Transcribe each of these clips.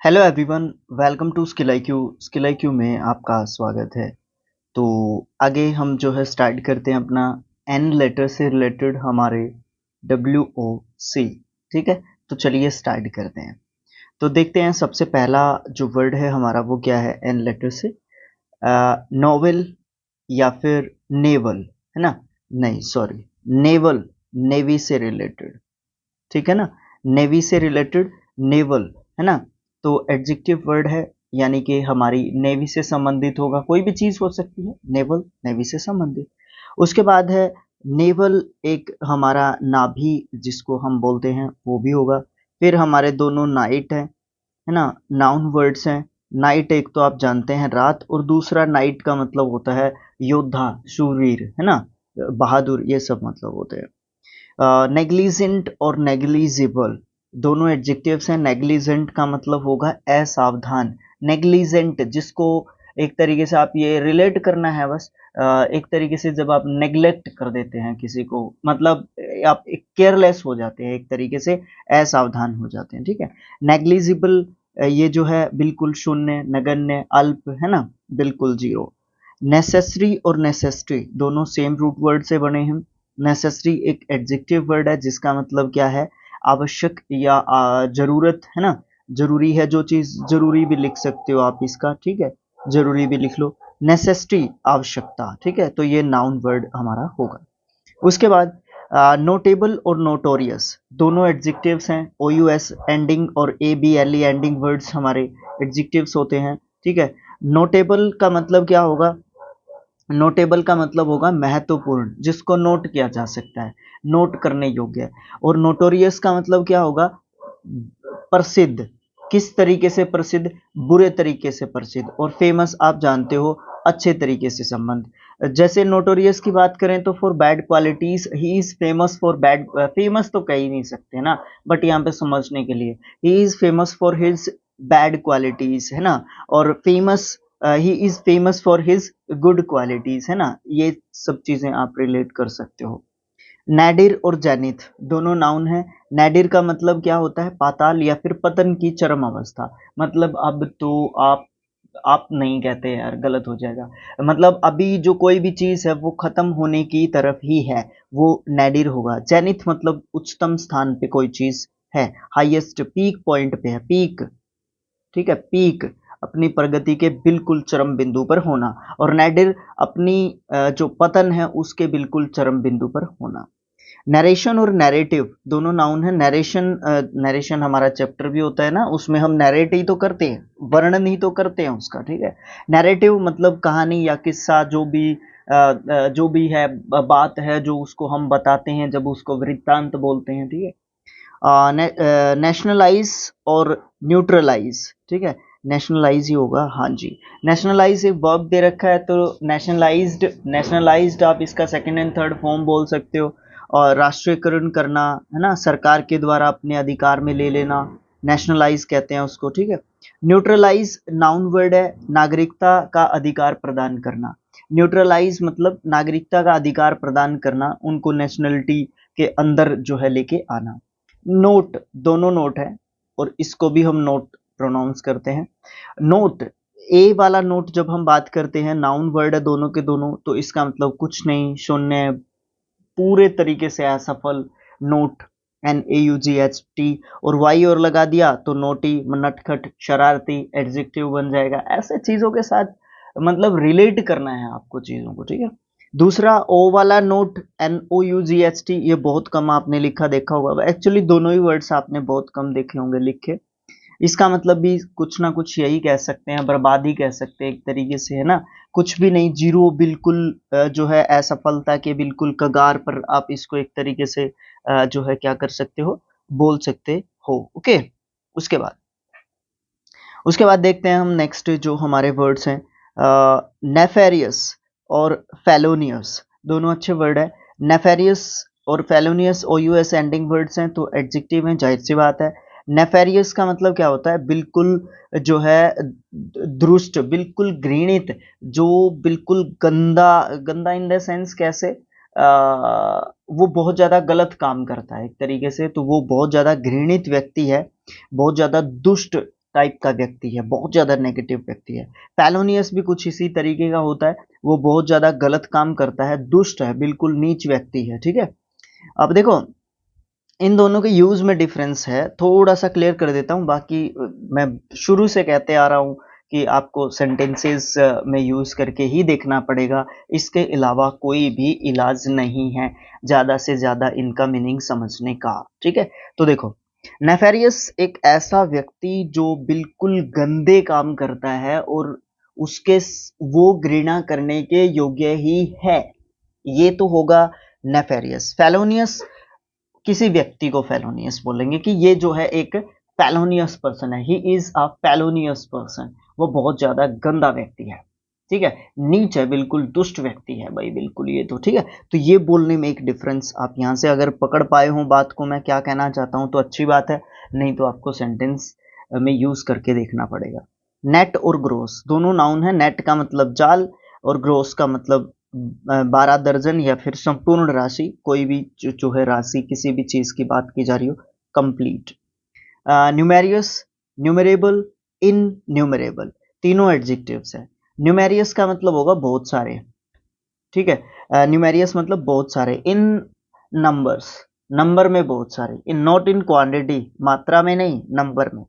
Hello everyone, welcome to Skill IQ. Skill IQ में आपका स्वागत है। तो आगे हम जो है स्टार्ट करते हैं अपना एन लेटर से रिलेटेड हमारे WOC। ठीक है, तो चलिए स्टार्ट करते हैं। तो देखते हैं सबसे पहला जो वर्ड है हमारा वो क्या है एन लेटर से। नोवेल या फिर नेवल, है ना? नहीं सॉरी, नेवल, नेवी से रिलेटेड। ठीक है ना, नेवी से रिलेटेड नेवल, है ना? तो एडजेक्टिव वर्ड है, यानी कि हमारी नेवी से संबंधित होगा, कोई भी चीज हो सकती है, नेवल नेवी से संबंधित। उसके बाद है नेवल, एक हमारा नाभि जिसको हम बोलते हैं वो भी होगा। फिर हमारे दोनों नाइट है ना, नाउन वर्ड्स हैं। नाइट एक तो आप जानते हैं रात, और दूसरा नाइट का मतलब होता है योद्धा, शूरवीर, है ना, बहादुर, ये सब मतलब होते हैं। नेग्लिजेंट और नेग्लिजिबल दोनों एडजेक्टिव्स हैं। नेग्लिजेंट का मतलब होगा असावधान। नेग्लिजेंट जिसको एक तरीके से आप ये रिलेट करना है बस, एक तरीके से जब आप नेग्लेक्ट कर देते हैं किसी को, मतलब आप केयरलेस हो जाते हैं, एक तरीके से असावधान हो जाते हैं। ठीक है, नेग्लिजिबल ये जो है बिल्कुल शून्य, नगण्य, अल्प, है ना, बिल्कुल जीरो। नेसेसरी और नेसेसिटी दोनों सेम रूट वर्ड से बने हैं। नेसेसरी एक एडजेक्टिव वर्ड है जिसका मतलब क्या है, आवश्यक या जरूरत, है ना, जरूरी है जो चीज, जरूरी भी लिख सकते हो आप इसका, ठीक है, जरूरी भी लिख लो। नेसेसिटी आवश्यकता, ठीक है, तो ये नाउन वर्ड हमारा होगा। उसके बाद नोटेबल और नोटोरियस दोनों एडजेक्टिव्स हैं। OUS एंडिंग और ABLE एंडिंग वर्ड्स हमारे एडजेक्टिव्स होते हैं। ठीक है, नोटेबल का मतलब क्या होगा, नोटेबल का मतलब होगा महत्वपूर्ण, जिसको नोट किया जा सकता है, नोट करने योग्य। और नोटोरियस का मतलब क्या होगा, प्रसिद्ध। किस तरीके से प्रसिद्ध, बुरे तरीके से प्रसिद्ध। और फेमस आप जानते हो, अच्छे तरीके से संबंध। जैसे नोटोरियस की बात करें तो for bad qualities he is famous for bad, famous तो कह ही नहीं सकते ना, बट यहाँ पे समझने के लिए, he is famous for his bad qualities, है ना। और famous, he is famous for his good qualities, है ना, ये सब चीजें आप रिलेट कर सकते हो। नैडिर और जेनिथ दोनों नाउन है। नैडिर का मतलब क्या होता है, पाताल या फिर पतन की चरम अवस्था। मतलब अब तो आप नहीं कहते यार, गलत हो जाएगा। मतलब अभी जो कोई भी चीज है वो खत्म होने की तरफ ही है, वो नैडिर होगा। जेनिथ मतलब उच्चतम स्थान पे कोई चीज है, हाईएस्ट पीक पॉइंट पे है, पीक। ठीक है, पीक, अपनी प्रगति के बिल्कुल चरम बिंदु पर होना। और नैडिर अपनी जो पतन है उसके बिल्कुल चरम बिंदु पर होना। नरेशन और नैरेटिव दोनों नाउन है। नरेशन, नरेशन हमारा चैप्टर भी होता है ना, उसमें हम नैरेट ही तो करते हैं, वर्णन ही तो करते हैं उसका। ठीक है, नैरेटिव मतलब कहानी या किस्सा, जो भी है, बात है जो उसको हम बताते हैं, जब उसको वृत्तांत बोलते हैं। ठीक है, नेशनलाइज और न्यूट्रलाइज, ठीक है, नेशनलाइज ही होगा, हाँ जी। नेशनलाइज एक वर्ब दे रखा है, तो नेशनलाइज्ड, नेशनलाइज्ड आप इसका सेकंड एंड थर्ड फॉर्म बोल सकते हो। और राष्ट्रीयकरण करना, है ना, सरकार के द्वारा अपने अधिकार में ले लेना, नेशनलाइज कहते हैं उसको। ठीक है, न्यूट्रलाइज नाउन वर्ड है, नागरिकता का अधिकार प्रदान करना। न्यूट्रलाइज मतलब नागरिकता का अधिकार प्रदान करना, उनको नेशनलिटी के अंदर जो है लेके आना। नोट, दोनों नोट है, और इसको भी हम नोट प्रोनाउंस करते हैं। नोट, ए वाला नोट जब हम बात करते हैं, नाउन वर्ड है दोनों के दोनों, तो इसका मतलब कुछ नहीं, शून्य, पूरे तरीके से असफल। नोट, NAUGHT, और वाई और लगा दिया तो नोटी, नटखट, शरारती एडजेक्टिव बन जाएगा। ऐसे चीजों के साथ मतलब रिलेट करना है आपको चीजों को। ठीक है, दूसरा ओ वाला नोट, NOUGHT, ये बहुत कम आपने लिखा देखा होगा। एक्चुअली दोनों ही वर्ड्स आपने बहुत कम देखे होंगे लिखे। इसका मतलब भी कुछ ना कुछ यही कह सकते हैं, बर्बादी कह सकते हैं एक तरीके से, है ना, कुछ भी नहीं, जीरो, बिल्कुल जो है असफलता के बिल्कुल कगार पर, आप इसको एक तरीके से जो है क्या कर सकते हो, बोल सकते हो। ओके, उसके बाद उसके बाद देखते हैं हम नेक्स्ट जो हमारे वर्ड्स हैं। नेफेरियस और फेलोनियस दोनों अच्छे वर्ड है। नेफेरियस और फेलोनियस OUS एंडिंग वर्ड्स हैं, तो एडजेक्टिव हैं, जाहिर सी बात है। नेफेरियस का मतलब क्या होता है, बिल्कुल जो है दुष्ट, बिल्कुल घृणित, जो बिल्कुल गंदा, गंदा इन द सेंस कैसे, वो बहुत ज्यादा गलत काम करता है एक तरीके से, तो वो बहुत ज्यादा घृणित व्यक्ति है, बहुत ज्यादा दुष्ट टाइप का व्यक्ति है, बहुत ज़्यादा नेगेटिव व्यक्ति है। फेलोनियस भी कुछ इसी तरीके का होता है, वो बहुत ज़्यादा गलत काम करता है, दुष्ट है, बिल्कुल नीच व्यक्ति है, ठीक है। अब देखो इन दोनों के यूज़ में डिफरेंस है, थोड़ा सा क्लियर कर देता हूँ। बाकी मैं शुरू से कहते आ रहा हूँ कि आपको सेंटेंसेस में यूज़ करके ही देखना पड़ेगा, इसके अलावा कोई भी इलाज नहीं है ज़्यादा से ज़्यादा इनका मीनिंग समझने का, ठीक है। तो देखो नेफेरियस एक ऐसा व्यक्ति जो बिल्कुल गंदे काम करता है और वो घृणा करने के योग्य ही है, ये तो होगा नेफेरियस। फेलोनियस किसी व्यक्ति को फेलोनियस बोलेंगे कि ये जो है एक फेलोनियस पर्सन है, ही इज अ फेलोनियस पर्सन, वो बहुत ज्यादा गंदा व्यक्ति है, ठीक है, नीच है, बिल्कुल दुष्ट व्यक्ति है भाई, बिल्कुल, ये तो ठीक है। तो ये बोलने में एक डिफरेंस आप यहाँ से अगर पकड़ पाए हो बात को मैं क्या कहना चाहता हूँ तो अच्छी बात है, नहीं तो आपको सेंटेंस में यूज करके देखना पड़ेगा। नेट और ग्रोस दोनों नाउन है, नेट का मतलब जाल और ग्रोस का मतलब 12 दर्जन या फिर संपूर्ण राशि, कोई भी जो है राशि किसी भी चीज की बात की जा रही हो, कंप्लीट। न्यूमेरियस, न्यूमरेबल, इनन्यूमरेबल, तीनों एडजेक्टिव्स है। न्यूमेरियस का मतलब होगा बहुत सारे, ठीक है, न्यूमेरियस मतलब बहुत सारे, इन नंबर्स, नंबर में बहुत सारे, इन नॉट इन क्वांटिटी, मात्रा में नहीं, नंबर में।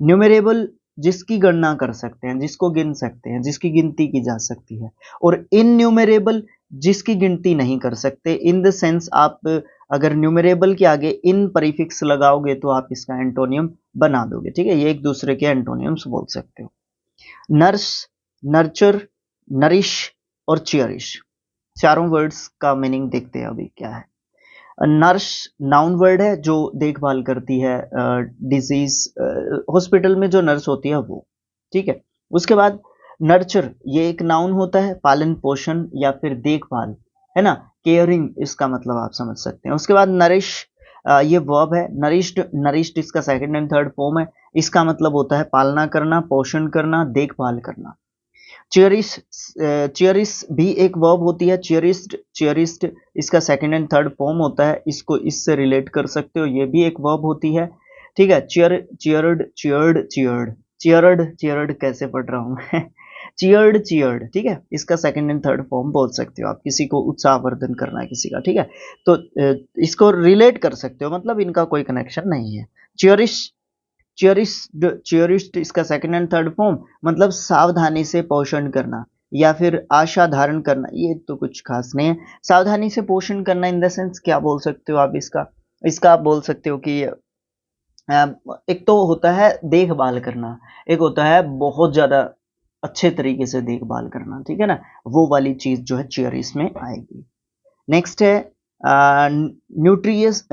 न्यूमरेबल जिसकी गणना कर सकते हैं, जिसको गिन सकते हैं, जिसकी गिनती की जा सकती है। और इनन्यूमरेबल जिसकी गिनती नहीं कर सकते, इन द सेंस आप अगर न्यूमरेबल के आगे इन प्रीफिक्स लगाओगे तो आप इसका एंटोनियम बना दोगे, ठीक है, ये एक दूसरे के एंटोनियम्स बोल सकते हो। नर्स, नर्चर, नरिश और चियरिश, चारों वर्ड्स का मीनिंग देखते हैं अभी क्या है। नर्स नाउन वर्ड है जो देखभाल करती है, डिजीज हॉस्पिटल में जो नर्स होती है वो, ठीक है। उसके बाद नर्चर ये एक नाउन होता है, पालन पोषण या फिर देखभाल, है ना, केयरिंग, इसका मतलब आप समझ सकते हैं। उसके बाद नरिश ये वर्ब है, नरिश्ड, नरिश्ड इसका सेकंड एंड थर्ड फॉर्म है, इसका मतलब होता है पालना करना, पोषण करना, देखभाल करना। चेरिश, चेरिश भी एक वर्ब होती है, चेरिस्ड, चेरिस्ड इसका सेकंड एंड थर्ड फॉर्म होता है, इसको इससे रिलेट कर सकते हो, ये भी एक वर्ब होती है, ठीक है। Chair, chaired, chaired, chaired, chaired, chaired कैसे पढ़ रहा हूं मैं चेयर्ड, चेयर्ड, ठीक है, इसका सेकंड एंड थर्ड फॉर्म बोल सकते हो आप, किसी को उत्साहवर्धन करना है किसी का, ठीक है। तो इसको रिलेट कर सकते हो, मतलब इनका कोई कनेक्शन नहीं है। चेरिश, चेरिस्ड, चेरिस्ड इसका सेकंड एंड थर्ड फॉर्म मतलब सावधानी से पोषण करना या फिर आशा धारण करना, ये तो कुछ खास नहीं है। सावधानी से पोषण करना इन द सेंस क्या बोल सकते हो आप इसका, इसका आप बोल सकते हो कि एक तो होता है देखभाल करना, एक होता है बहुत ज्यादा अच्छे तरीके से देखभाल करना, ठीक है ना, वो वाली चीज जो है चेरिस में आएगी। नेक्स्ट है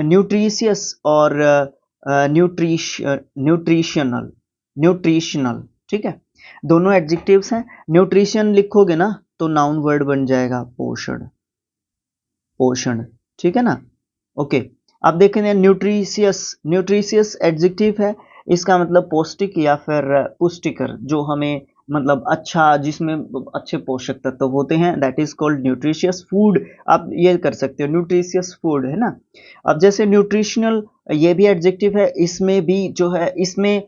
न्यूट्रिशियस और न्यूट्रिशनल, न्यूट्रिशनल, ठीक है, दोनों एडजेक्टिव्स हैं। न्यूट्रिशन लिखोगे ना तो नाउन वर्ड बन जाएगा पोषण, पोषण, ठीक है ना, ओके। अब देखेंगे न्यूट्रिशियस, न्यूट्रिशियस एडजेक्टिव है, इसका मतलब पौष्टिक या फिर पुष्टिकर, जो हमें मतलब अच्छा, जिसमें अच्छे पोषक तत्व होते हैं, that is called nutritious food, आप ये कर सकते हो न्यूट्रिशियस फूड, है ना। अब जैसे न्यूट्रिशनल ये भी एडजेक्टिव है, इसमें भी जो है इसमें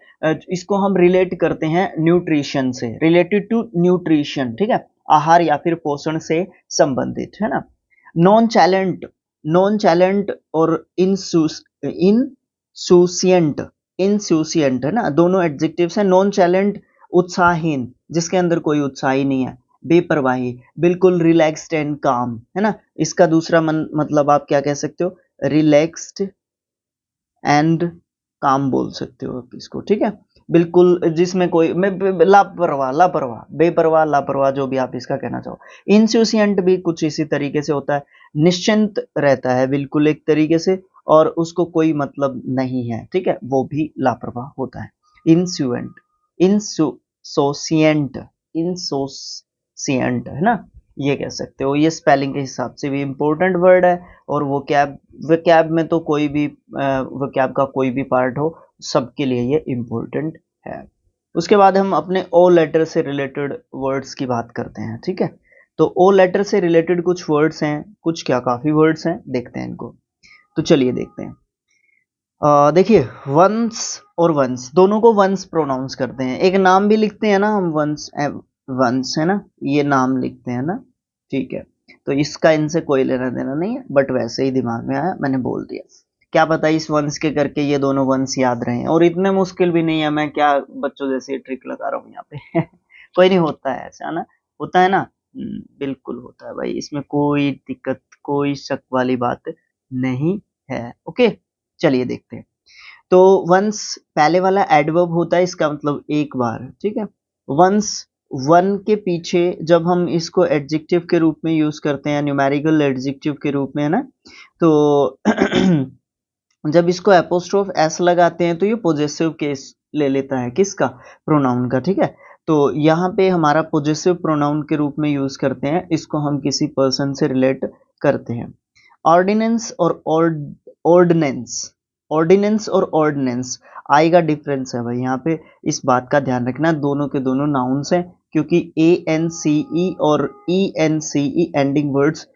इसको हम रिलेट करते हैं न्यूट्रिशन से, रिलेटेड टू न्यूट्रिशन, ठीक है, आहार या फिर पोषण से संबंधित, है ना। नॉन चैलेंट, नॉन चैलेंट और इनसुसियंट, इनसुसियंट है ना, दोनों एडजेक्टिव्स हैं। नॉन चैलेंट उत्साहहीन, जिसके अंदर कोई उत्साह ही नहीं है, बेपरवाही, बिल्कुल रिलैक्स्ड एंड काम, है ना, इसका दूसरा मतलब आप क्या कह सकते हो, रिलैक्स्ड एंड काम बोल सकते हो आप इसको, ठीक है, बिल्कुल जिसमें कोई लापरवाह, लापरवाह, बेपरवाह, लापरवाह, जो भी आप इसका कहना चाहो। इनसुसियंट भी कुछ इसी तरीके से होता है, निश्चिंत रहता है बिल्कुल एक तरीके से और उसको कोई मतलब नहीं है, ठीक है, वो भी लापरवाह होता है। इंसुएंट, इंसोसियंट, इंसोसियंट, है ना, ये कह सकते हो, ये स्पेलिंग के हिसाब से भी इंपॉर्टेंट वर्ड है। और वो कैब, वोकैब में तो कोई भी वोकैब का कोई भी पार्ट हो सबके लिए ये इम्पोर्टेंट है। उसके बाद हम अपने ओ लेटर से रिलेटेड वर्ड्स की बात करते हैं, ठीक है। तो ओ लेटर से रिलेटेड कुछ वर्ड्स हैं, कुछ क्या काफी वर्ड्स हैं, देखते हैं इनको। तो चलिए देखते हैं। देखिए, वंस और वंस दोनों को वंस प्रोनाउंस करते हैं। एक नाम भी लिखते हैं ना हम, वंस वंस है ना, ये नाम लिखते हैं ना, ठीक है। तो इसका इनसे कोई लेना देना नहीं है, बट वैसे ही दिमाग में आया मैंने बोल दिया। क्या पता इस वंस के करके ये दोनों वंस याद रहे, और इतने मुश्किल भी नहीं है, मैं क्या बच्चों जैसे ट्रिक लगा रहा हूँ यहाँ पे कोई नहीं, होता है ऐसा ना, होता है ना। बिल्कुल होता है भाई, इसमें कोई दिक्कत कोई शक वाली बात नहीं है। ओके, चलिए देखते हैं। तो वंस पहले वाला एडवर्ब होता है, इसका मतलब एक बार, ठीक है। वंस, वन के पीछे जब हम इसको एडजेक्टिव के रूप में यूज करते हैं, न्यूमेरिकल एडजेक्टिव के रूप में, है ना, तो जब इसको एपोस्ट्रोफ एस लगाते हैं तो ये पोजेसिव केस ले लेता है, किसका, प्रोनाउन का, ठीक है। तो यहाँ पे हमारा पोजेसिव प्रोनाउन के रूप में यूज करते हैं, इसको हम किसी पर्सन से रिलेट करते हैं। ऑर्डिनेंस और ऑर्डिनेंस, ऑर्डिनेंस और ऑर्डिनेंस, आई का डिफरेंस है भाई यहाँ पे, इस बात का ध्यान रखना, दोनों के दोनों नाउन्स हैं, क्योंकि ए एन सी ई और ई एन सी ई एंडिंग वर्ड्स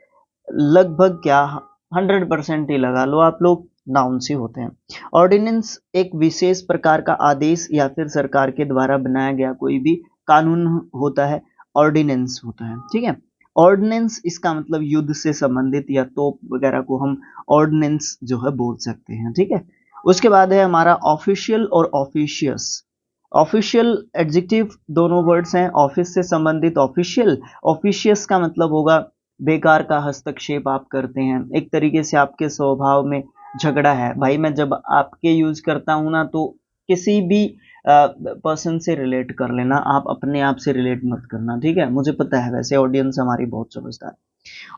लगभग क्या 100% ही लगा लो आप लोग, नाउन्स ही होते हैं। ऑर्डिनेंस एक विशेष प्रकार का आदेश या फिर सरकार के द्वारा बनाया गया कोई भी कानून होता है, ऑर्डिनेंस होता है, ठीक है। ऑर्डिनेंस इसका मतलब युद्ध से संबंधित या तोप वगैरह को हम ऑर्डिनेंस जो है बोल सकते हैं, ठीक है। उसके बाद है हमारा ऑफिशियल और ऑफिशियस। ऑफिशियल एडजेक्टिव दोनों वर्ड्स हैं, ऑफिस से संबंधित ऑफिशियल, ऑफिशियस का मतलब होगा बेकार का हस्तक्षेप आप करते हैं, एक तरीके से आपके स्वभाव में झगड़ा है भाई। मैं जब आपके यूज करता हूं ना, तो किसी भी पर्सन से रिलेट कर लेना, आप अपने आप से रिलेट मत करना, ठीक है। मुझे पता है वैसे ऑडियंस हमारी बहुत समझदार है।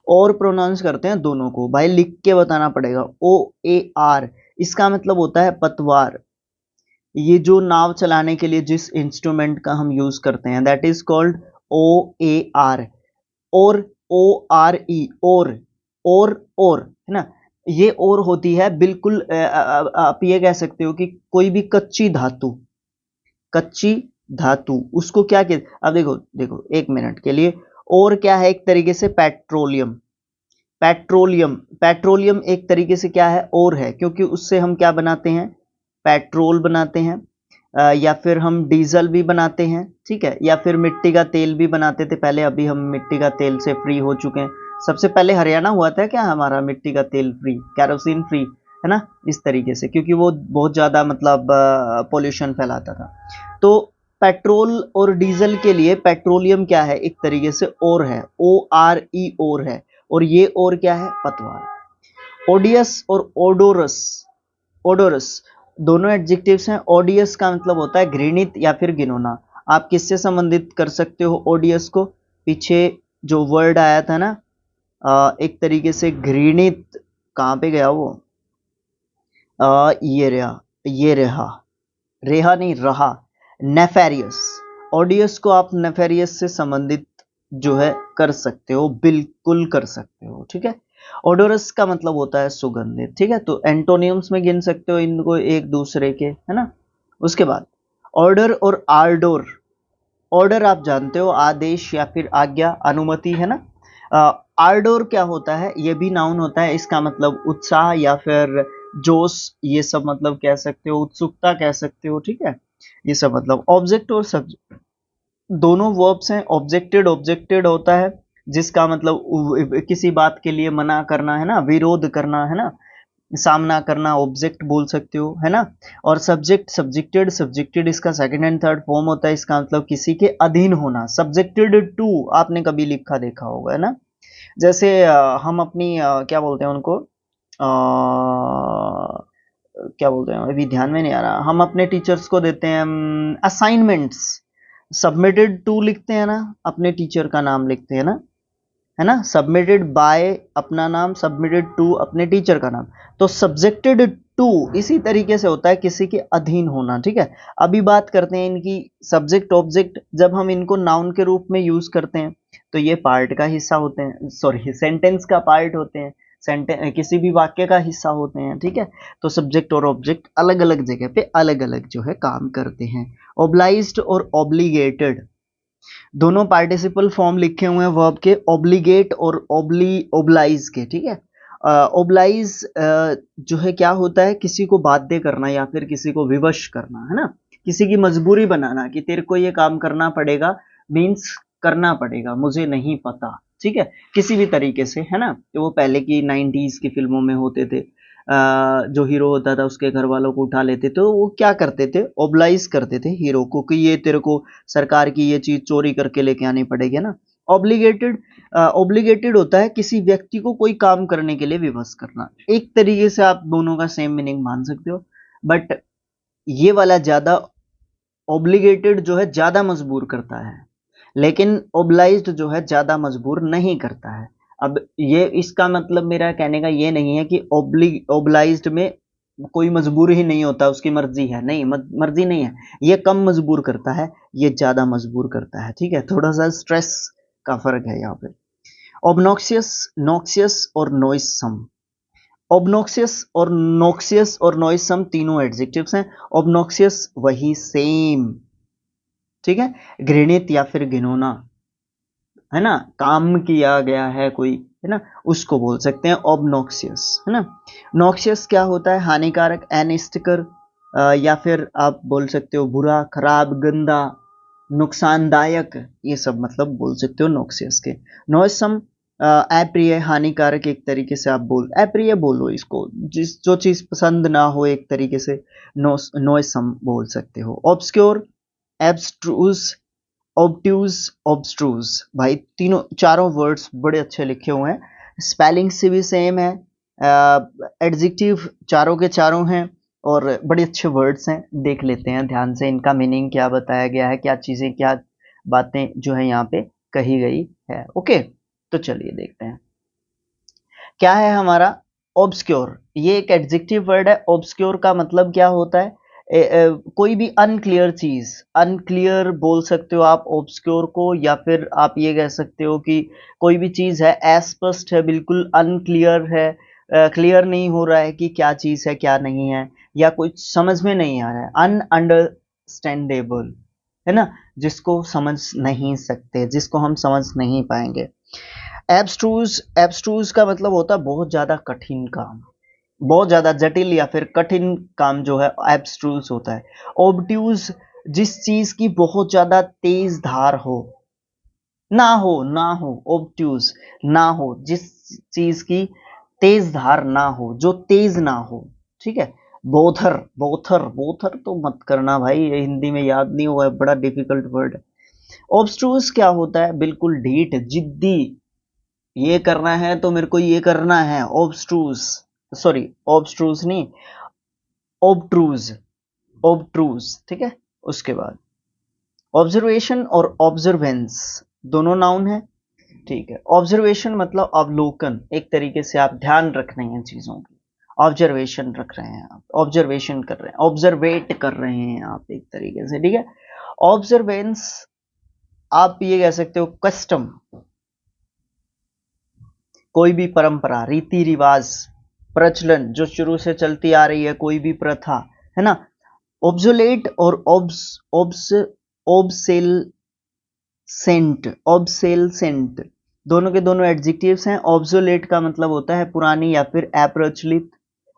और प्रोनाउंस करते हैं दोनों को, भाई लिख के बताना पड़ेगा। ओ ए आर, इसका मतलब होता है पतवार। ये जो नाव चलाने के लिए जिस इंस्ट्रूमेंट का हम यूज करते हैं, that is called O A R. और ओ आर ई, और है ना, ये और होती है बिल्कुल आप ये कह सकते हो कि कोई भी कच्ची धातु, कच्ची धातु उसको क्या कहते, अब देखो देखो एक मिनट के लिए, और क्या है, एक तरीके से पेट्रोलियम, पेट्रोलियम, पेट्रोलियम एक तरीके से क्या है, और है, क्योंकि उससे हम क्या बनाते हैं, पेट्रोल बनाते हैं, या फिर हम डीजल भी बनाते हैं, ठीक है, या फिर मिट्टी का तेल भी बनाते थे पहले, अभी हम मिट्टी का तेल से फ्री हो चुके हैं। सबसे पहले हरियाणा हुआ था क्या हमारा मिट्टी का तेल फ्री, कैरोसिन फ्री, है ना, इस तरीके से, क्योंकि वो बहुत ज्यादा मतलब पोल्यूशन फैलाता था। तो पेट्रोल और डीजल के लिए पेट्रोलियम क्या है, एक तरीके से और है, ओ आर ई और है, और ये और क्या है, पतवार। ओडियस और ओडोरस, ओडोरस दोनों एडजेक्टिव्स हैं। ओडियस का मतलब होता है घृणित या फिर घिनौना। आप किससे संबंधित कर सकते हो ओडियस को, पीछे जो वर्ड आया था ना, एक तरीके से घृणित, कहाँ पे गया वो, ये रहा, ये रहा, रेहा नहीं रहा, नेफेरियस। ऑडियस को आप नेफेरियस से संबंधित जो है कर सकते हो, बिल्कुल कर सकते हो, ठीक है। ओडोरस का मतलब होता है सुगंधित, ठीक है। तो एंटोनियम्स में गिन सकते हो इनको एक दूसरे के, है ना। उसके बाद ऑर्डर और आर्डोर। ऑर्डर आप जानते हो, आदेश या फिर आज्ञा, अनुमति, है ना। आर्डोर क्या होता है, ये भी नाउन होता है, इसका मतलब उत्साह या फिर जोश, ये सब मतलब कह सकते हो, उत्सुकता कह सकते हो, ठीक है। ये सब मतलब ऑब्जेक्ट और सब्जेक्ट दोनों वर्ब्स हैं। ऑब्जेक्टेड, ऑब्जेक्टेड होता है जिसका मतलब किसी बात के लिए मना करना, है ना, विरोध करना, है ना, सामना करना, ऑब्जेक्ट बोल सकते हो, है ना। और सब्जेक्ट, सब्जेक्टेड, सब्जेक्टेड इसका सेकंड एंड थर्ड फॉर्म होता है, इसका मतलब किसी के अधीन होना। सब्जेक्टेड टू आपने कभी लिखा देखा होगा, है ना। जैसे हम अपनी क्या बोलते हैं उनको, क्या बोलते हैं, अभी ध्यान में नहीं आ रहा, हम अपने टीचर्स को देते हैं असाइनमेंट्स, सबमिटेड टू लिखते हैं ना, अपने टीचर का नाम लिखते हैं ना, है ना, सबमिटेड बाय अपना नाम, सबमिटेड टू अपने टीचर का नाम। तो सब्जेक्टेड टू इसी तरीके से होता है किसी के अधीन होना, ठीक है। अभी बात करते हैं इनकी सब्जेक्ट ऑब्जेक्ट, जब हम इनको नाउन के रूप में यूज करते हैं तो ये पार्ट का हिस्सा होते हैं, सॉरी सेंटेंस का पार्ट होते हैं, सेंटेंस किसी भी वाक्य का हिस्सा होते हैं, ठीक है। तो सब्जेक्ट और ऑब्जेक्ट अलग अलग जगह पे अलग अलग जो है काम करते हैं। ओब्लाइज्ड और ऑब्लिगेटेड दोनों पार्टिसिपल फॉर्म लिखे हुए हैं वर्ब के, ऑब्लिगेट और ओब्लाइज के, ठीक है। ओब्लाइज जो है क्या होता है, किसी को बाध्य करना या फिर किसी को विवश करना, है ना, किसी की मजबूरी बनाना कि तेरे को ये काम करना पड़ेगा, मीन्स करना पड़ेगा, मुझे नहीं पता, ठीक है, किसी भी तरीके से, है ना। तो वो पहले की 90s की फिल्मों में होते थे, जो हीरो होता था उसके घर वालों को उठा लेते, तो वो क्या करते थे, ओब्लाइज करते थे हीरो को कि ये तेरे को सरकार की ये चीज चोरी करके लेके आनी पड़ेगी, है ना। ऑब्लिगेटेड, ऑब्लिगेटेड होता है किसी व्यक्ति को कोई काम करने के लिए विवश करना। एक तरीके से आप दोनों का सेम मीनिंग मान सकते हो, बट ये वाला ज्यादा, ऑब्लिगेटेड जो है ज्यादा मजबूर करता है, लेकिन ओब्लाइज्ड जो है ज्यादा मजबूर नहीं करता है। अब ये इसका मतलब मेरा कहने का ये नहीं है कि ओब्लाइज्ड में कोई मजबूर ही नहीं होता, उसकी मर्जी है, नहीं, मर्जी नहीं है, ये कम मजबूर करता है, ये ज्यादा मजबूर करता है, ठीक है, थोड़ा सा स्ट्रेस का फर्क है यहाँ पे। ऑब्नॉक्सियस, नॉक्सियस और नॉइसम। ऑब्नॉक्सियस और नॉइसम तीनों एडजेक्टिव्स हैं। ऑब्नॉक्सियस वही सेम, ठीक है, घृणित या फिर घिनौना, है ना, काम किया गया है कोई, है ना, उसको बोल सकते हैं ऑब्नॉक्सियस, है ना। नॉक्सियस क्या होता है, हानिकारक, एनिस्टिकर, या फिर आप बोल सकते हो बुरा, खराब, गंदा, नुकसानदायक, ये सब मतलब बोल सकते हो नॉक्सियस के। नॉइसम, अप्रिय, हानिकारक, एक तरीके से आप बोल, अप्रिय बोलो इसको, जिस जो चीज पसंद ना हो, एक तरीके से नॉइसम बोल सकते हो। ऑब्सक्योर, एब्स्ट्रूज, ऑब्ट्यूज, ऑब्स्ट्रूज, भाई तीनों चारों वर्ड्स बड़े अच्छे लिखे हुए हैं, स्पेलिंग से भी सेम है, एडजेक्टिव चारों के चारों हैं और बड़े अच्छे वर्ड्स हैं। देख लेते हैं ध्यान से इनका मीनिंग क्या बताया गया है, क्या चीजें, क्या बातें जो है यहाँ पे कही गई है। ओके, तो चलिए देखते हैं क्या है हमारा ऑब्सक्योर। ये एक एडजेक्टिव वर्ड है। ऑब्सक्योर का मतलब क्या होता है, कोई भी अनक्लियर चीज, अनक्लियर बोल सकते हो आप ऑब्सक्योर को, या फिर आप ये कह सकते हो कि कोई भी चीज है अस्पष्ट है, बिल्कुल अनक्लियर है, क्लियर नहीं हो रहा है कि क्या चीज है क्या नहीं है, या कुछ समझ में नहीं आ रहा है, अनअंडरस्टैंडेबल, है ना, जिसको समझ नहीं सकते, जिसको हम समझ नहीं पाएंगे। एब्स्ट्रूज, एब्स्ट्रूज का मतलब होता है बहुत ज्यादा कठिन काम, बहुत ज्यादा जटिल या फिर कठिन काम जो है एब्स्ट्रूज होता है। ऑब्ट्यूज, जिस चीज की बहुत ज्यादा तेज धार हो, ना हो, ऑब्ट्यूज, ना हो, जिस चीज की तेज धार ना हो, जो तेज ना हो, ठीक है। बोथर, बोथर, बोथर तो मत करना भाई, ये हिंदी में याद नहीं हुआ है, बड़ा डिफिकल्ट वर्ड है। ऑब्स्ट्रूज क्या होता है, बिल्कुल ढीठ, जिद्दी, ये करना है तो मेरे को ये करना है, ऑब्स्ट्रूज, सॉरी ऑब्स्ट्रूज नहीं, ऑब्ट्रूज, ऑब्ट्रूज, ठीक है। उसके बाद ऑब्जर्वेशन और ऑब्जर्वेंस दोनों नाउन है, ठीक है। ऑब्जर्वेशन मतलब अवलोकन, एक तरीके से आप ध्यान रख रहे हैं चीजों की, ऑब्जर्वेशन रख रहे हैं आप, ऑब्जर्वेशन कर रहे हैं, ऑब्जर्वेट कर रहे हैं आप, एक तरीके से, ठीक है। ऑब्जर्वेंस आप ये कह सकते हो कस्टम, कोई भी परंपरा, रीति रिवाज, प्रचलन जो शुरू से चलती आ रही है, कोई भी प्रथा, है ना। ऑब्सोलेट और ऑब्सेलसेंट दोनों के दोनों एडजेक्टिव्स हैं। ऑब्सोलेट का मतलब होता है पुरानी या फिर अप्रचलित,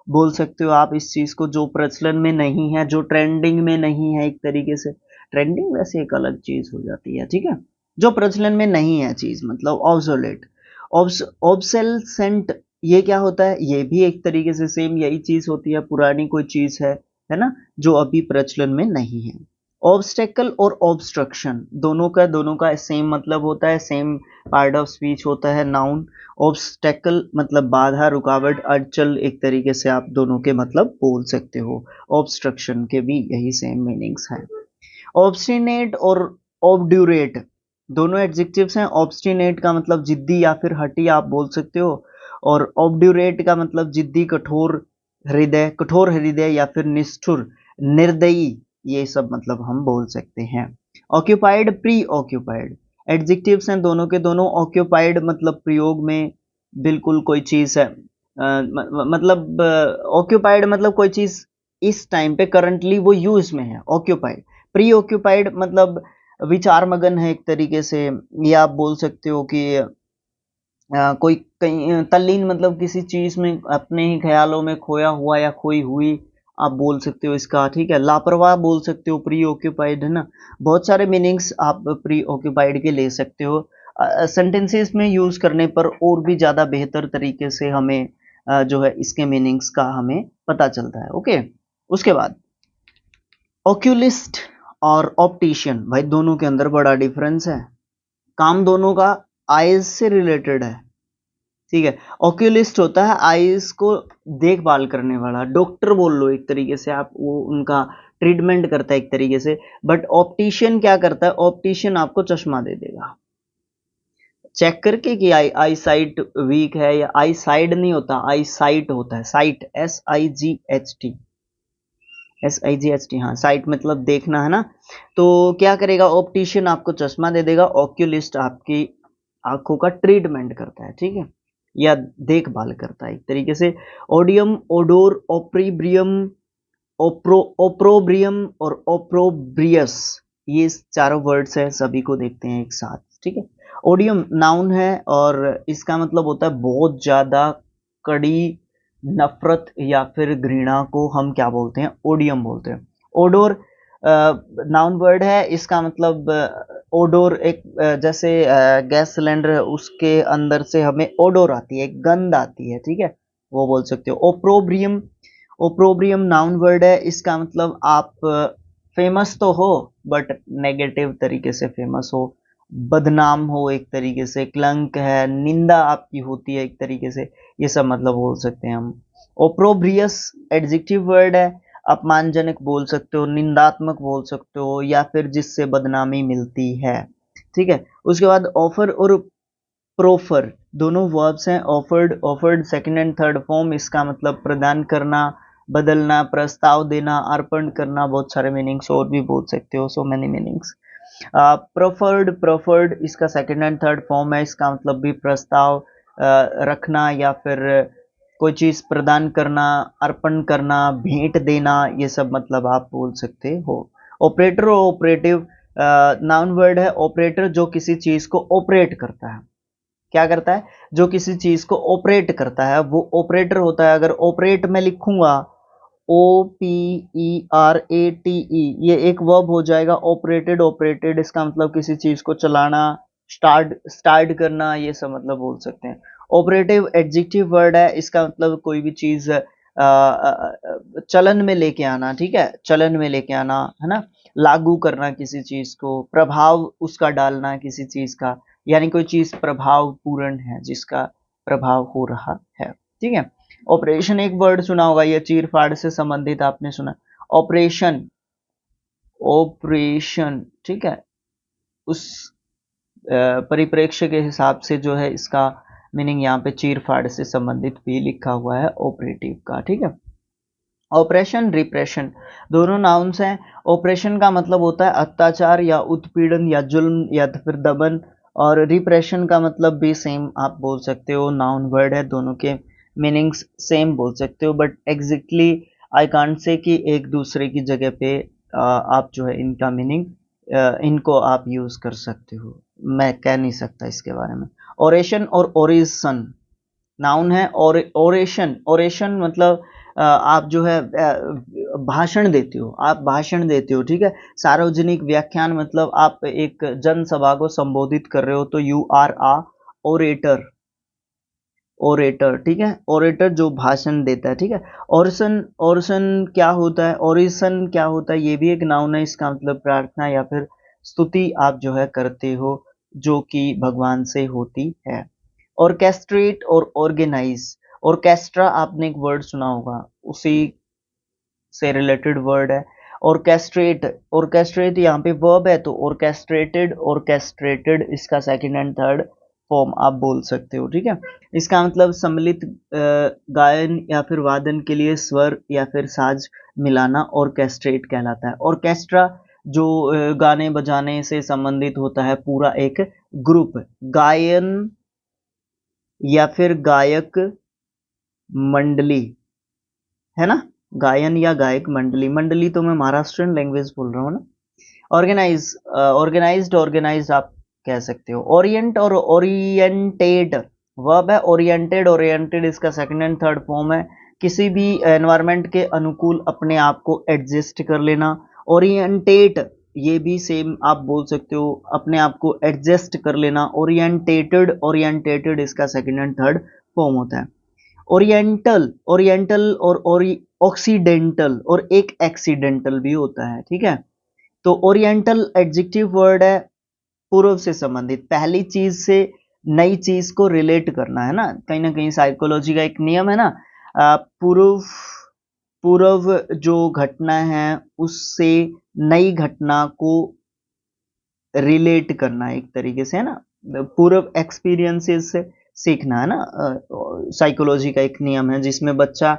बोल सकते हो आप इस चीज को, जो प्रचलन में नहीं है, जो ट्रेंडिंग में नहीं है, एक तरीके से। ट्रेंडिंग वैसे एक अलग चीज हो जाती है, ठीक है, जो प्रचलन में नहीं है चीज, मतलब ऑब्सोलेट। ऑब्सेलसेंट, ये क्या होता है, ये भी एक तरीके से सेम यही चीज होती है, पुरानी कोई चीज है ना, जो अभी प्रचलन में नहीं है। ऑब्स्टेकल और ऑब्स्ट्रक्शन दोनों का सेम मतलब होता है, सेम पार्ट ऑफ स्पीच होता है, नाउन। ऑब्स्टेकल मतलब बाधा, रुकावट, अड़चल, एक तरीके से आप दोनों के मतलब बोल सकते हो। ऑब्स्ट्रक्शन के भी यही सेम मीनिंग्स हैं। ऑब्स्टिनेट और ऑब्ड्यूरेट दोनों एडजेक्टिव्स हैं। ऑब्स्टिनेट का मतलब जिद्दी या फिर हठी आप बोल सकते हो, और ऑब्ड्यूरेट का मतलब जिद्दी, कठोर हृदय या फिर निष्ठुर, निर्दयी, ये सब मतलब हम बोल सकते हैं। ऑक्यूपाइड, प्री ऑक्यूपाइड एडजेक्टिव्स हैं दोनों के दोनों। ऑक्यूपाइड मतलब प्रयोग में बिल्कुल कोई चीज है, मतलब ऑक्यूपाइड मतलब कोई चीज इस टाइम पे करंटली वो यूज में है, ऑक्यूपाइड। प्री ऑक्यूपाइड मतलब विचार मगन है, एक तरीके से, या आप बोल सकते हो कि कोई कहीं तल्लीन मतलब किसी चीज में अपने ही ख्यालों में खोया हुआ या खोई हुई आप बोल सकते हो इसका, ठीक है। लापरवाह बोल सकते हो, प्री ऑक्यूपाइड, है ना। बहुत सारे मीनिंग्स आप प्री ऑक्यूपाइड के ले सकते हो। सेंटेंसेस में यूज करने पर और भी ज्यादा बेहतर तरीके से हमें जो है इसके मीनिंग्स का हमें पता चलता है। ओके, उसके बाद ऑक्यूलिस्ट और ऑप्टिशियन, भाई दोनों के अंदर बड़ा डिफरेंस है। काम दोनों का आईज से रिलेटेड है, ठीक है। ऑक्यूलिस्ट होता है आईज को देखभाल करने वाला, डॉक्टर बोल लो एक तरीके से आप, वो उनका ट्रीटमेंट करता है एक तरीके से। बट ऑप्टिशियन क्या करता है, ऑप्टिशियन आपको चश्मा दे देगा चेक करके कि आई साइट वीक है, या आई साइड नहीं होता, आई साइट होता है, साइट SIGHT, SIGHT, हाँ साइट मतलब देखना, है ना। तो क्या करेगा, ऑप्टिशियन आपको चश्मा दे देगा, ऑक्यूलिस्ट आपकी आंखों का ट्रीटमेंट करता है, ठीक है, या देखभाल करता है एक तरीके से। ओडियम, ओडोर, ओप्रीब्रियम, ओप्रोब्रियम और ओप्रोब्रियस, ये चारों वर्ड्स है, सभी को देखते हैं एक साथ, ठीक है। ओडियम नाउन है और इसका मतलब होता है बहुत ज्यादा कड़ी नफरत या फिर घृणा को हम क्या बोलते हैं, ओडियम बोलते हैं। ओडोर नाउन वर्ड है, इसका मतलब ओडोर एक जैसे गैस सिलेंडर है उसके अंदर से हमें ओडोर आती है, गंध आती है, ठीक है, वो बोल सकते हो। ओप्रोब्रियम, ओप्रोब्रियम नाउन वर्ड है, इसका मतलब आप फेमस तो हो बट नेगेटिव तरीके से फेमस हो, बदनाम हो एक तरीके से, क्लंक है, निंदा आपकी होती है एक तरीके से, ये सब मतलब बोल सकते हैं हम। ओप्रोब्रियस एडजेक्टिव वर्ड है, अपमानजनक बोल सकते हो, निंदात्मक बोल सकते हो, या फिर जिससे बदनामी मिलती है, ठीक है। उसके बाद ऑफर और प्रोफर दोनों वर्ब्स हैं। Offered, offered second and third form, इसका मतलब प्रदान करना, बदलना, प्रस्ताव देना, अर्पण करना, बहुत सारे मीनिंग्स और भी बोल सकते हो, सो मेनी मीनिंग्स। प्रोफर्ड, प्रोफर्ड इसका सेकंड एंड थर्ड फॉर्म है, इसका मतलब भी प्रस्ताव रखना या फिर कोई चीज प्रदान करना, अर्पण करना, भेंट देना, ये सब मतलब आप बोल सकते हो। ऑपरेटर और ऑपरेटिव नाउन वर्ड है। ऑपरेटर जो किसी चीज को ऑपरेट करता है, क्या करता है, जो किसी चीज को ऑपरेट करता है वो ऑपरेटर होता है। अगर ऑपरेट में लिखूंगा OPERATE, ये एक वर्ब हो जाएगा। ऑपरेटेड, ऑपरेटेड इसका मतलब किसी चीज को चलाना, स्टार्ट स्टार्ट करना, ये सब मतलब बोल सकते हैं। ऑपरेटिव एडजेक्टिव वर्ड है, इसका मतलब कोई भी चीज चलन में लेके आना, ठीक है, चलन में लेके आना, है ना, लागू करना किसी चीज को, प्रभाव उसका डालना किसी चीज का, यानी कोई चीज प्रभाव पूर्ण है जिसका प्रभाव हो रहा है, ठीक है। ऑपरेशन एक वर्ड सुना होगा, ये चीर फाड़ से संबंधित आपने सुना, ऑपरेशन, ऑपरेशन, ठीक है। उस परिप्रेक्ष्य के हिसाब से जो है इसका मीनिंग यहाँ पे चीर फाड़ से संबंधित भी लिखा हुआ है ऑपरेटिव का, ठीक है। ऑपरेशन, रिप्रेशन दोनों नाउन्स हैं। ऑपरेशन का मतलब होता है अत्याचार या उत्पीड़न या जुल्म या फिर दमन, और रिप्रेशन का मतलब भी सेम आप बोल सकते हो, नाउन वर्ड है, दोनों के मीनिंग्स सेम बोल सकते हो, but exactly I can't say कि एक दूसरे की जगह पे आप जो है इनका मीनिंग इनको आप यूज कर सकते हो, मैं कह नहीं सकता इसके बारे में। ओरेशन और ओरिसन नाउन है। और ओरेशन, ओरेशन मतलब आप जो है भाषण देते हो, आप भाषण देते हो, ठीक है। सार्वजनिक व्याख्यान मतलब आप एक जनसभा को संबोधित कर रहे हो, तो you are a orator, orator, ठीक है, ओरेटर जो भाषण देता है, ठीक है। ओरिसन, ओरिसन क्या होता है, ओरिसन क्या होता है, ये भी एक नाउन है, इसका मतलब प्रार्थना या फिर स्तुति आप जो है करते हो जो कि भगवान से होती है। ऑर्केस्ट्रेट और ऑर्गेनाइज, ऑर्केस्ट्रा आपने एक वर्ड सुना होगा, उसी से रिलेटेड वर्ड है। ऑर्केस्ट्रेट, ऑर्केस्ट्रेट यहाँ पे वर्ब है, तो ऑर्केस्ट्रेटेड, ऑर्केस्ट्रेटेड इसका सेकंड एंड थर्ड फॉर्म आप बोल सकते हो, ठीक है। इसका मतलब सम्मिलित गायन या फिर वादन के लिए स्वर या फिर साज मिलाना ऑर्केस्ट्रेट कहलाता है। ऑर्केस्ट्रा जो गाने बजाने से संबंधित होता है, पूरा एक ग्रुप, गायन या फिर गायक मंडली, है ना, गायन या गायक मंडली, मंडली तो मैं महाराष्ट्रियन लैंग्वेज बोल रहा हूँ ना। ऑर्गेनाइज, ऑर्गेनाइज्ड, ऑर्गेनाइज्ड आप कह सकते हो। ओरिएंट और ओरिएंटेड, वर्ब है ओरिएंटेड, ओरिएंटेड इसका सेकंड एंड थर्ड फॉर्म है, किसी भी एनवायरनमेंट के अनुकूल अपने आप को एडजस्ट कर लेना। ओरिएंटेट ये भी सेम आप बोल सकते हो, अपने आप को एडजस्ट कर लेना। ओरिएंटेटेड, ओरिएंटेटेड इसका सेकंड एंड थर्ड फॉर्म होता है। ओरिएंटल, ओरिएंटल और ऑक्सीडेंटल और एक एक्सीडेंटल भी होता है, ठीक है। तो ओरिएंटल एडजेक्टिव वर्ड है, पूर्व से संबंधित, पहली चीज से नई चीज को रिलेट करना है ना कहीं साइकोलॉजी का एक नियम है ना, पूर्व पूर्व जो घटना है उससे नई घटना को रिलेट करना एक तरीके से, है ना, पूर्व एक्सपीरियंसेस से सीखना, है ना। साइकोलॉजी का एक नियम है जिसमें बच्चा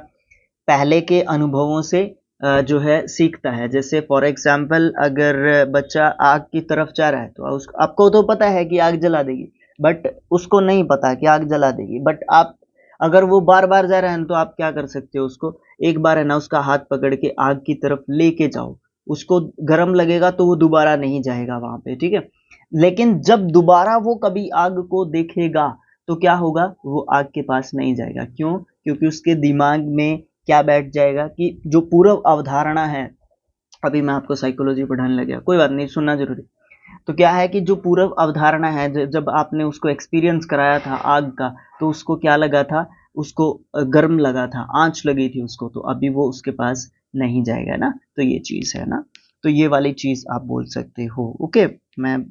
पहले के अनुभवों से जो है सीखता है। जैसे फॉर एग्जाम्पल अगर बच्चा आग की तरफ जा रहा है तो आपको तो पता है कि आग जला देगी, बट उसको नहीं पता कि आग जला देगी। बट आप अगर वो बार बार जा रहा है तो आप क्या कर सकते हो, उसको एक बार है ना उसका हाथ पकड़ के आग की तरफ लेके जाओ, उसको गर्म लगेगा तो वो दोबारा नहीं जाएगा वहां पे, ठीक है। लेकिन जब दोबारा वो कभी आग को देखेगा तो क्या होगा, वो आग के पास नहीं जाएगा। क्यों? क्योंकि उसके दिमाग में क्या बैठ जाएगा कि जो पूर्व अवधारणा है, अभी मैं आपको साइकोलॉजी पढ़ाने लग गया, कोई बात नहीं, सुनना जरूरी। तो क्या है कि जो पूर्व अवधारणा है, जब आपने उसको एक्सपीरियंस कराया था आग का, तो उसको क्या लगा था, उसको गर्म लगा था, आंच लगी थी उसको, तो अभी वो उसके पास नहीं जाएगा ना। तो ये चीज है ना, तो ये वाली चीज आप बोल सकते हो। ओके, मैं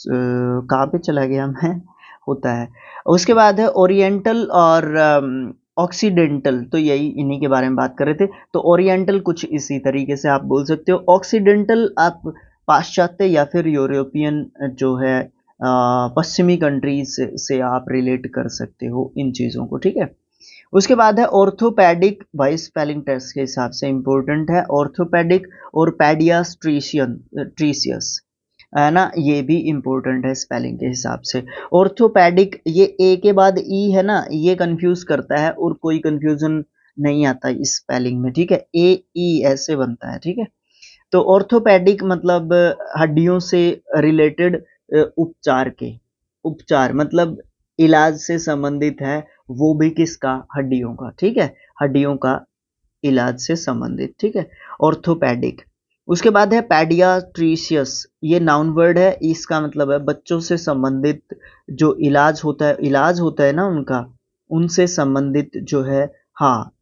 कहाँ पे चला गया मैं, होता है। उसके बाद है ओरिएंटल और ऑक्सीडेंटल, तो यही इन्हीं के बारे में बात कर रहे थे। तो ओरिएंटल कुछ इसी तरीके से आप बोल सकते हो, ऑक्सीडेंटल आप पाश्चात्य या फिर यूरोपियन जो है पश्चिमी कंट्रीज से आप रिलेट कर सकते हो इन चीज़ों को, ठीक है। उसके बाद है ऑर्थोपेडिक, भाई स्पेलिंग टेस्ट के हिसाब से इंपॉर्टेंट है, ऑर्थोपेडिक और पैडियाट्रिशियन, ट्रीसियस, है ना, ये भी इंपॉर्टेंट है स्पेलिंग के हिसाब से। ऑर्थोपेडिक, ये ए के बाद ई है ना, ये कंफ्यूज करता है और कोई कंफ्यूजन नहीं आता इस स्पेलिंग में, ठीक है। ए ई ऐसे बनता है, ठीक है। तो ऑर्थोपेडिक मतलब हड्डियों से रिलेटेड उपचार के, उपचार मतलब इलाज से संबंधित है, वो भी किसका, हड्डियों का, ठीक है, हड्डियों का इलाज से संबंधित, ठीक है, ऑर्थोपेडिक। उसके बाद है पैडियाट्रिशियस, ये नाउन वर्ड है, इसका मतलब है बच्चों से संबंधित जो इलाज होता है ना उनका, उनसे संबंधित जो है, हाँ,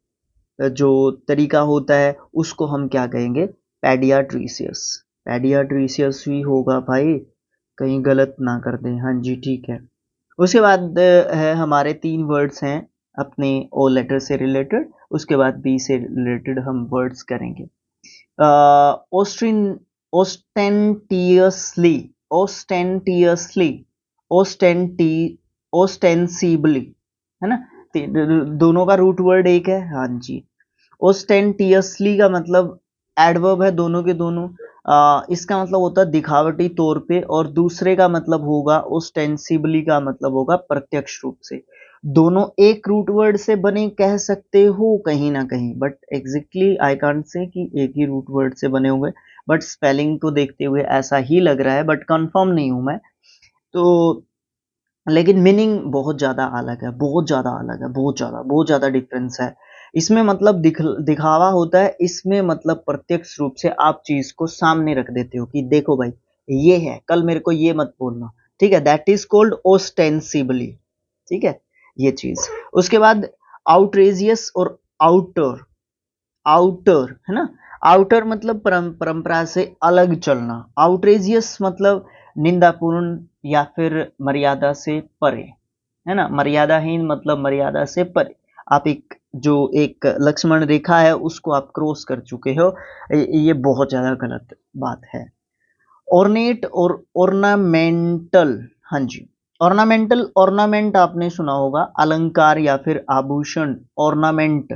जो तरीका होता है उसको हम क्या कहेंगे, पैडियाट्रिशियस। पैडियाट्रिशियस ही होगा भाई, कहीं गलत ना कर दें, हाँ जी ठीक है। उसके बाद है हमारे तीन वर्ड्स हैं अपने ओ लेटर से रिलेटेड, उसके बाद बी से रिलेटेड हम वर्ड्स करेंगे। ऑस्ट्रिन, ओस्टेंटियसली, ओस्टेंटियसली, ओस्टेंटी, ओस्टेंसिबली, है ना, दोनों का रूट वर्ड एक है, हाँ जी। ओस्टेंटियसली का मतलब एडवर्ब है, दोनों के दोनों, इसका मतलब होता है दिखावटी तौर पे, और दूसरे का मतलब होगा ओस्टेंसिबली का मतलब होगा प्रत्यक्ष रूप से। दोनों एक रूट वर्ड से बने कह सकते हो कहीं ना कहीं, but exactly I can't say कि एक ही रूट वर्ड से बने हुए, बट स्पेलिंग को देखते हुए ऐसा ही लग रहा है, बट कंफर्म नहीं हूं मैं तो। लेकिन मीनिंग बहुत ज़्यादा अलग है, बहुत ज़्यादा अलग है, बहुत ज़्यादा डिफरेंस है। इसमें मतलब दिखावा होता है, इसमें मतलब प्रत्यक्ष रूप से आप चीज़ को सामने रख देते हो कि देखो भाई ये है, कल मेरे को ये मत बोलना, ठीक है, दैट इज कॉल्ड ओस्टेंसिबली, ठीक है, ये चीज़। उसके बाद आउटरेजियस और आउटर, आउटर है ना, आउटर मतलब परंपरा से अलग चलना, आउटरेजियस मतलब निंदापूर्ण या फिर मर्यादा से परे, है ना, मर्यादाहीन मतलब मर्यादा से परे। आप एक लक्ष्मण रेखा है उसको आप क्रॉस कर चुके हो, ये बहुत ज्यादा गलत बात है। ऑर्नेट और ऑर्नामेंटल, हाँ जी, ऑर्नामेंटल, ऑर्नामेंट आपने सुना होगा, अलंकार या फिर आभूषण, ऑर्नामेंट,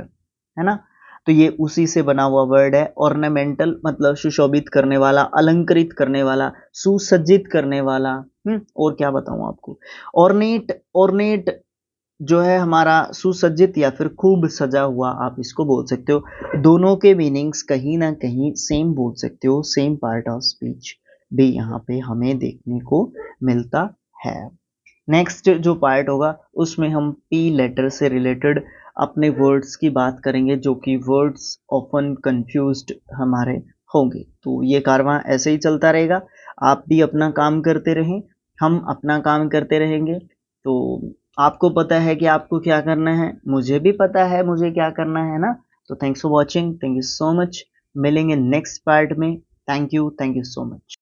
है ना, तो ये उसी से बना हुआ वर्ड है। ऑर्नामेंटल मतलब सुशोभित करने वाला, अलंकृत करने वाला, सुसज्जित करने वाला। और क्या बताऊं आपको, ऑर्नेट, ऑर्नेट जो है हमारा सुसज्जित या फिर खूब सजा हुआ, आप इसको बोल सकते हो। दोनों के मीनिंग्स कहीं ना कहीं सेम बोल सकते हो, सेम पार्ट ऑफ स्पीच भी यहाँ पे हमें देखने को मिलता है। नेक्स्ट जो पार्ट होगा उसमें हम पी लेटर से रिलेटेड अपने वर्ड्स की बात करेंगे जो कि वर्ड्स ऑफन कंफ्यूज्ड हमारे होंगे। तो ये कारवां ऐसे ही चलता रहेगा, आप भी अपना काम करते रहें, हम अपना काम करते रहेंगे। तो आपको पता है कि आपको क्या करना है, मुझे भी पता है मुझे क्या करना है ना। तो thanks for watching, thank you so much, मिलेंगे नेक्स्ट पार्ट में। Thank you so much.